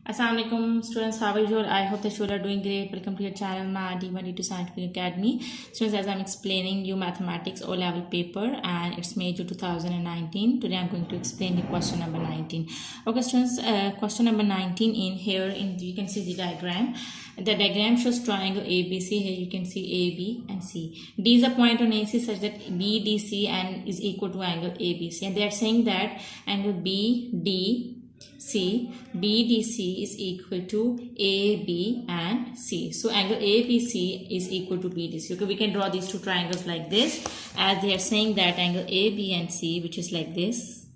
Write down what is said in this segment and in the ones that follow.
Assalamualaikum students, how are you? I hope that you are doing great. Welcome to your channel, my D1D2 Scientific Academy. Students, as I'm explaining you mathematics O-level paper and it's May 2019. Today I'm going to explain you question number 19. Okay students, question number 19 in here, you can see the diagram. The diagram shows triangle ABC. Here you can see AB and C. D is a point on AC such that BDC and is equal to angle ABC. And they are saying that angle BDC BDC is equal to AB and C. So angle ABC is equal to BDC. Okay, we can draw these two triangles like this, as they are saying that angle AB and C, which is like this.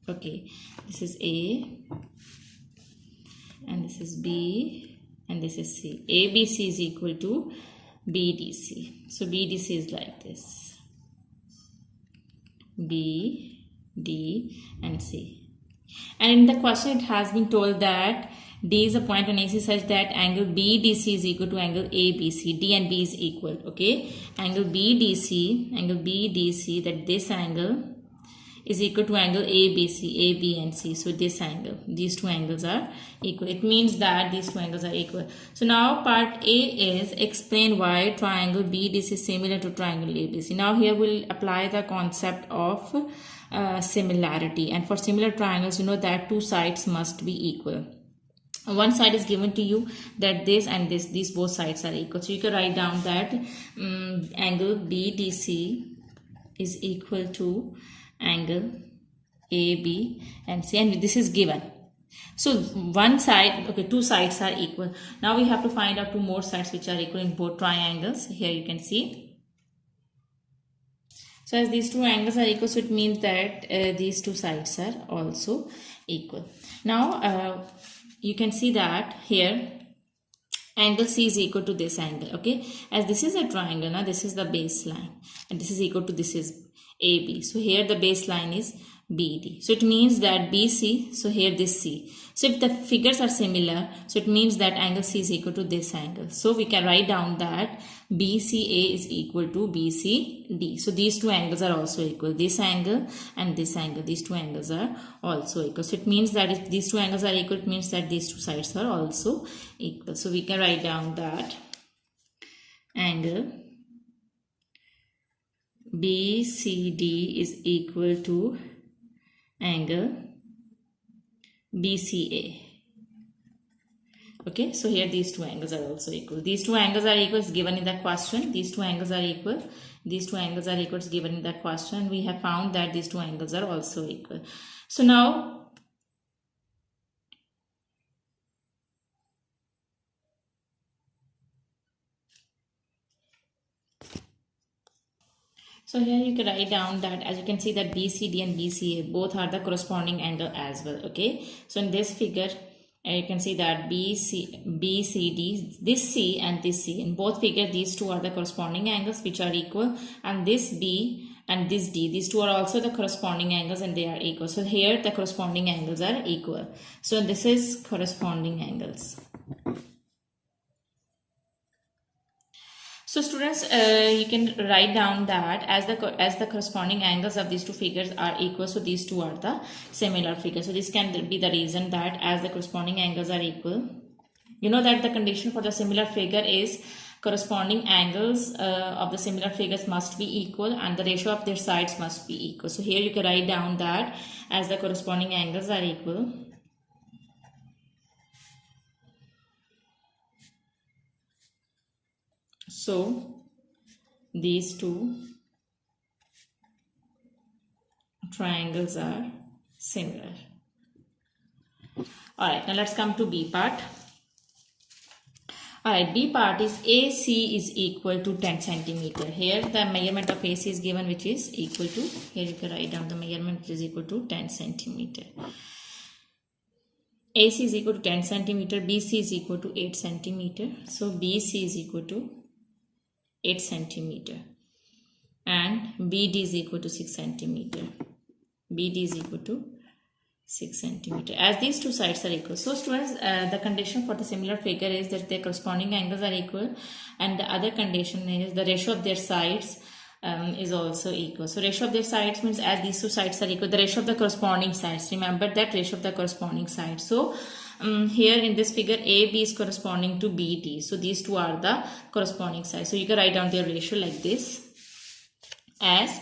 Okay, this is A and this is B and this is C. ABC is equal to BDC. So BDC is like this. B, D and C. And in the question it has been told that D is a point on AC such that angle BDC is equal to angle ABC. D and B is equal. Okay. Angle BDC, that this angle is equal to angle ABC, AB and C. So this angle, these two angles are equal. It means that these two angles are equal. So now part A is explain why triangle BDC is similar to triangle ABC. Now here we'll apply the concept of similarity. And for similar triangles, you know that two sides must be equal. One side is given to you that this and this, these both sides are equal. So you can write down that angle BDC is equal to angle AB and C, and this is given. So one side, okay, two sides are equal. Now we have to find out two more sides which are equal in both triangles. Here you can see. So as these two angles are equal, so it means that these two sides are also equal. Now you can see that here angle C is equal to this angle. Okay, as this is a triangle, now this is the baseline and this is equal to this is AB. So here the baseline is BD. So it means that BC, so here this C. So if the figures are similar, so it means that angle C is equal to this angle. So we can write down that BCA is equal to BCD. So these two angles are also equal. This angle and this angle, these two angles are also equal. So it means that if these two angles are equal, it means that these two sides are also equal. So we can write down that angle BCD is equal to angle BCA. Okay, so here these two angles are also equal. These two angles are equal is given in the question. These two angles are equal. These two angles are equal is given in the question. We have found that these two angles are also equal. So now here you can write down that as you can see that BCD and BCA both are the corresponding angle as well. Okay, so in this figure you can see that BCD, this C and this C, in both figures these two are the corresponding angles which are equal, and this B and this D, these two are also the corresponding angles and they are equal. So here the corresponding angles are equal. So this is corresponding angles. So students, you can write down that as the corresponding angles of these two figures are equal, so these two are the similar figures. So this can be the reason that as the corresponding angles are equal, you know that the condition for the similar figure is corresponding angles of the similar figures must be equal and the ratio of their sides must be equal. So here you can write down that as the corresponding angles are equal, so these two triangles are similar. Alright, now let's come to B part. Alright, B part is AC is equal to 10 centimeter. Here the measurement of AC is given, which is equal to, here you can write down the measurement which is equal to 10 centimeter. AC is equal to 10 centimeter, BC is equal to 8 centimeter. So BC is equal to 8 centimeter and BD is equal to 6 centimeter. BD is equal to 6 centimeter. As these two sides are equal, so students, the condition for the similar figure is that their corresponding angles are equal, and the other condition is the ratio of their sides is also equal. So ratio of their sides means as these two sides are equal, the ratio of the corresponding sides. Remember that ratio of the corresponding sides. So here in this figure, AB is corresponding to BD. So these two are the corresponding sides. So you can write down their ratio like this as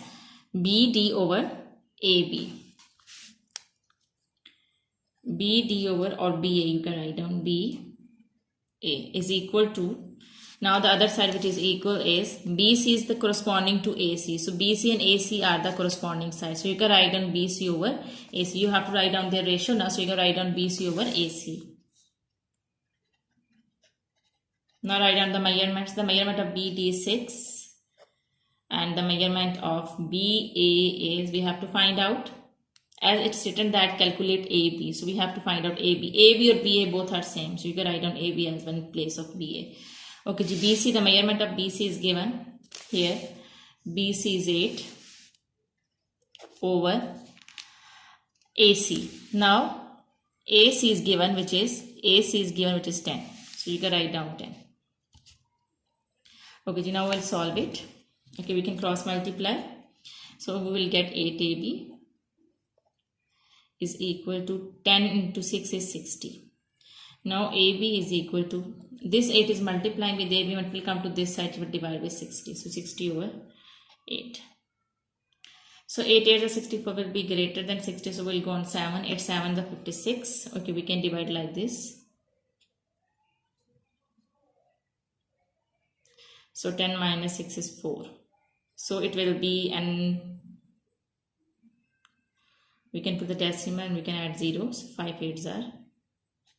BD over AB. BD over or BA, you can write down BA is equal to, now the other side which is equal is BC is the corresponding to AC. So BC and AC are the corresponding sides. So you can write down BC over AC. You have to write down their ratio now. So you can write down BC over AC. Now write down the measurements. The measurement of BD is 6 and the measurement of BA is, we have to find out, as it's written that calculate AB. So we have to find out AB. AB or BA both are same. So you can write down AB as one in place of BA. Okay, BC, the measurement of BC is given here. BC is 8 over AC. Now AC is given which is 10. So you can write down 10. Okay, now we'll solve it. Okay, we can cross multiply. So we will get 8AB is equal to 10 into 6 is 60. Now AB is equal to, this 8 is multiplying with AB, it will come to this side, it will divide by 60. So 60 over 8. So 8 8 is 64 will be greater than 60. So we'll go on 7. 8 7 is 56. Okay, we can divide like this. So 10 minus 6 is 4. So it will be, and we can put the decimal and we can add zeros. 5 8s are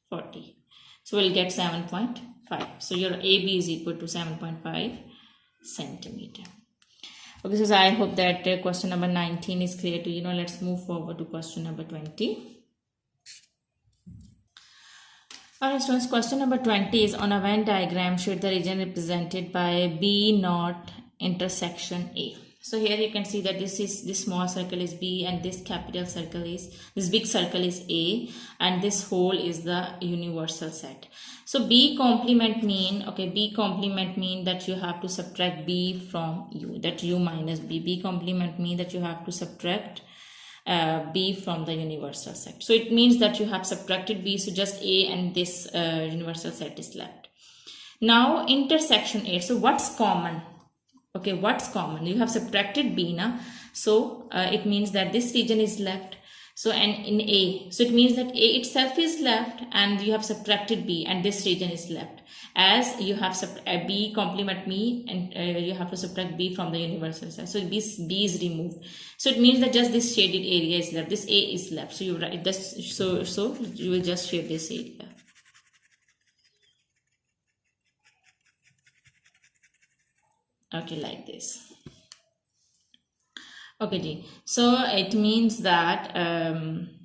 40. So we'll get 7.5. So your AB is equal to 7.5 centimeter. Okay, so I hope that question number 19 is clear to you. Now let's move forward to question number 20. Alright students, question number 20 is, on a Venn diagram, show the region represented by B naught intersection A. So here you can see that this small circle is B and this capital circle is, this big circle is A, and this whole is the universal set. So B complement mean, okay, B complement mean that you have to subtract B from U, that U minus B. B complement mean that you have to subtract B from the universal set. So it means that you have subtracted B, so just A and this universal set is left. Now intersection A, so what's common? Okay, what's common? You have subtracted B now, so it means that this region is left. So and in A, so it means that A itself is left and you have subtracted B and this region is left. As you have B complement me and you have to subtract B from the universal set. So B is removed. So it means that just this shaded area is left. This A is left. So you write this. So you will just shade this area. Okay, like this. Okay, G. So it means that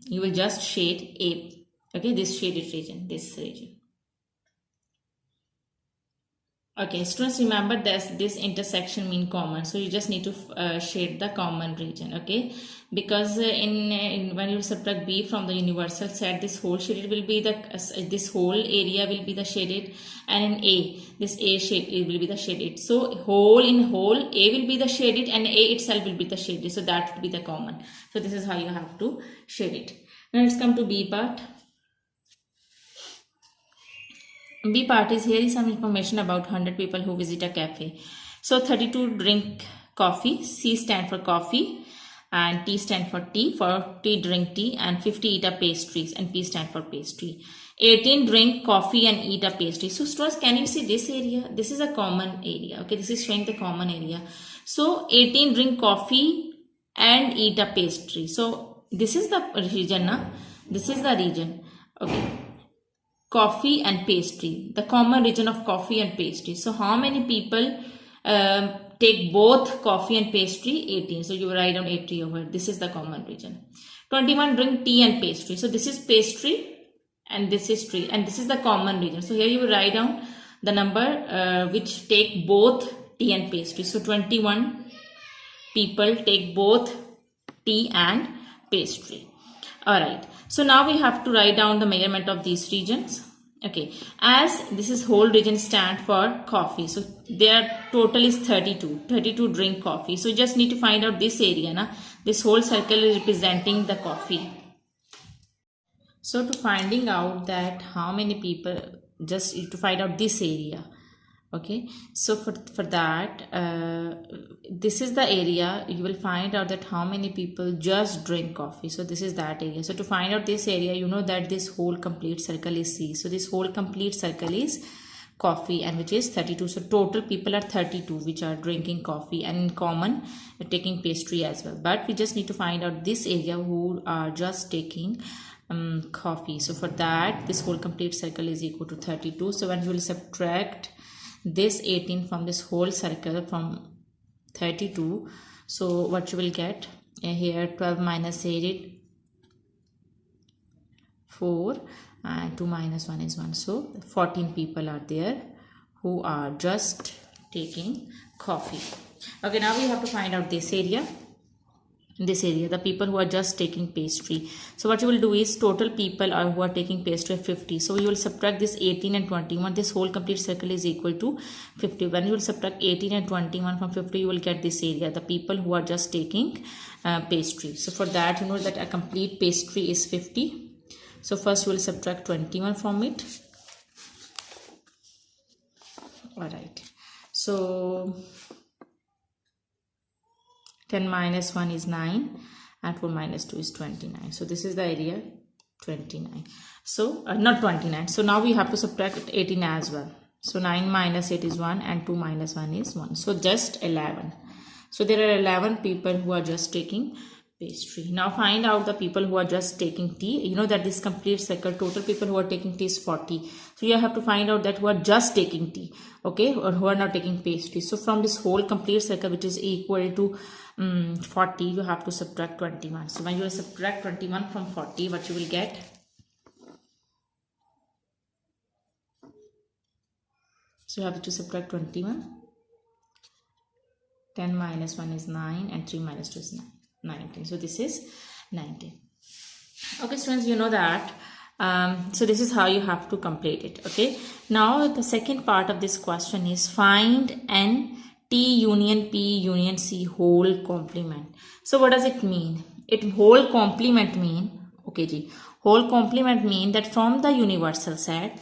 you will just shade A. Okay, this shaded region, this region. Okay, students, remember this intersection mean common. So you just need to shade the common region. Okay, because in when you subtract B from the universal set, this whole shaded will be the this whole area will be the shaded, and in A, this A shade it will be the shaded. So whole in whole, A will be the shaded and A itself will be the shaded. So that will be the common. So this is how you have to shade it. Now let's come to B part. B part is, here is some information about 100 people who visit a cafe. So 32 drink coffee, C stand for coffee and T stand for tea, 40 drink tea, and 50 eat a pastries, and P stand for pastry. 18 drink coffee and eat a pastry. So students, can you see this area? This is a common area. Okay, this is showing the common area. So 18 drink coffee and eat a pastry. So this is the region, na? This is the region. Okay. Coffee and pastry, the common region of coffee and pastry. So how many people take both coffee and pastry? 18. So you write down 80 over. This is the common region. 21 drink tea and pastry. So this is pastry and this is tea, and this is the common region. So here you will write down the number which take both tea and pastry. So 21 people take both tea and pastry. Alright, so now we have to write down the measurement of these regions. Okay, as this is whole region stand for coffee, so their total is 32 drink coffee. So you just need to find out this area na. This whole circle is representing the coffee. So to finding out that how many people, just to find out this area. Okay, so for that this is the area. You will find out that how many people just drink coffee. So this is that area. So to find out this area, you know that this whole complete circle is C. So this whole complete circle is coffee, and which is 32. So total people are 32 which are drinking coffee, and in common taking pastry as well. But we just need to find out this area who are just taking coffee. So for that, this whole complete circle is equal to 32. So when we will subtract this 18 from this whole circle from 32, so what you will get here, 12 minus 8, 4, and 2 minus 1 is 1. So 14 people are there who are just taking coffee. Okay, now we have to find out this area. The people who are just taking pastry. So what you will do is, total people are who are taking pastry are 50. So you will subtract this 18 and 21. This whole complete circle is equal to 50. When you will subtract 18 and 21 from 50, you will get this area, the people who are just taking pastry. So for that, you know that a complete pastry is 50. So first you will subtract 21 from it. All right. So 10 minus 1 is 9, and 4 minus 2 is 29. So this is the area, 29. So not 29. So now we have to subtract 18 as well. So 9 minus 8 is 1, and 2 minus 1 is 1. So just 11. So there are 11 people who are just taking pastry. Now find out the people who are just taking tea. You know that this complete circle, total people who are taking tea is 40. So you have to find out that who are just taking tea, okay, or who are not taking pastry. So from this whole complete circle, which is equal to 40, you have to subtract 21. So when you subtract 21 from 40, what you will get? So you have to subtract 21. 10 minus 1 is 9, and 3 minus 2 is 19. So this is 19. Okay, students, you know that. So this is how you have to complete it. Okay, now the second part of this question is find N T union P union C whole complement. So what does it mean? Whole complement mean, okay ji, whole complement mean that from the universal set,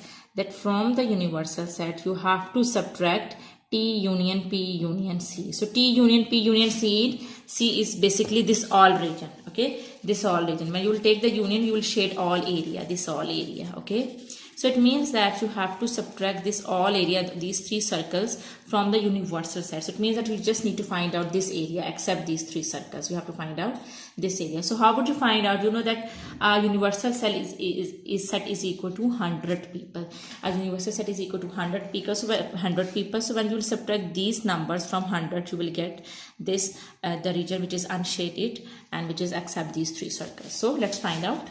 you have to subtract T union P union C. So T union P union C is basically this all region. Okay, this all region. When you will take the union, you will shade all area, this all area. Okay, so it means that you have to subtract this all area, these three circles, from the universal set. So it means that we just need to find out this area except these three circles. We have to find out this area. So how would you find out? You know that universal set is equal to 100 people. A universal set is equal to 100 people. So 100 people. So when you will subtract these numbers from 100, you will get this the region which is unshaded and which is except these three circles. So let's find out.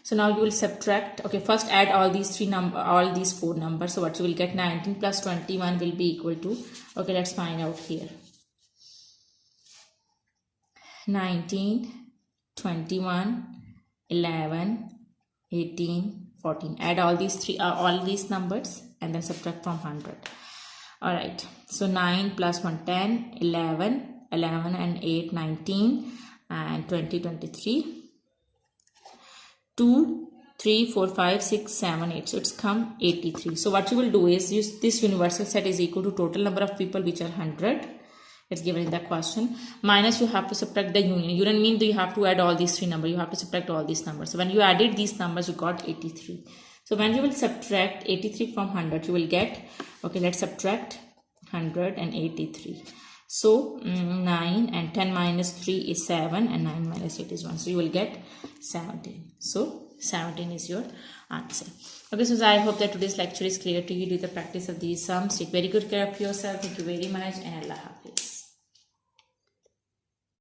So now you will subtract. Okay, first add all these four numbers. So what you will get, 19 plus 21 will be equal to, okay, let's find out here. 19, 21, 11, 18, 14. Add all these numbers and then subtract from 100. All right. So 9 plus 1, 10, 11 and 8, 19, and 20, 23. 2, 3, 4, 5, 6, 7, 8. So it's come 83. So what you will do is use this universal set is equal to total number of people, which are 100. It's given in the question. Minus you have to subtract the union. Union means you have to add all these three numbers. You have to subtract all these numbers. So when you added these numbers, you got 83. So when you will subtract 83 from 100, you will get, okay, let's subtract 183. So 9 and 10 minus 3 is 7 and 9 minus 8 is 1. So you will get 17. So 17 is your answer. Okay, so I hope that today's lecture is clear to you. Do the practice of these sums. Take very good care of yourself. Thank you very much, and Allah Hafiz.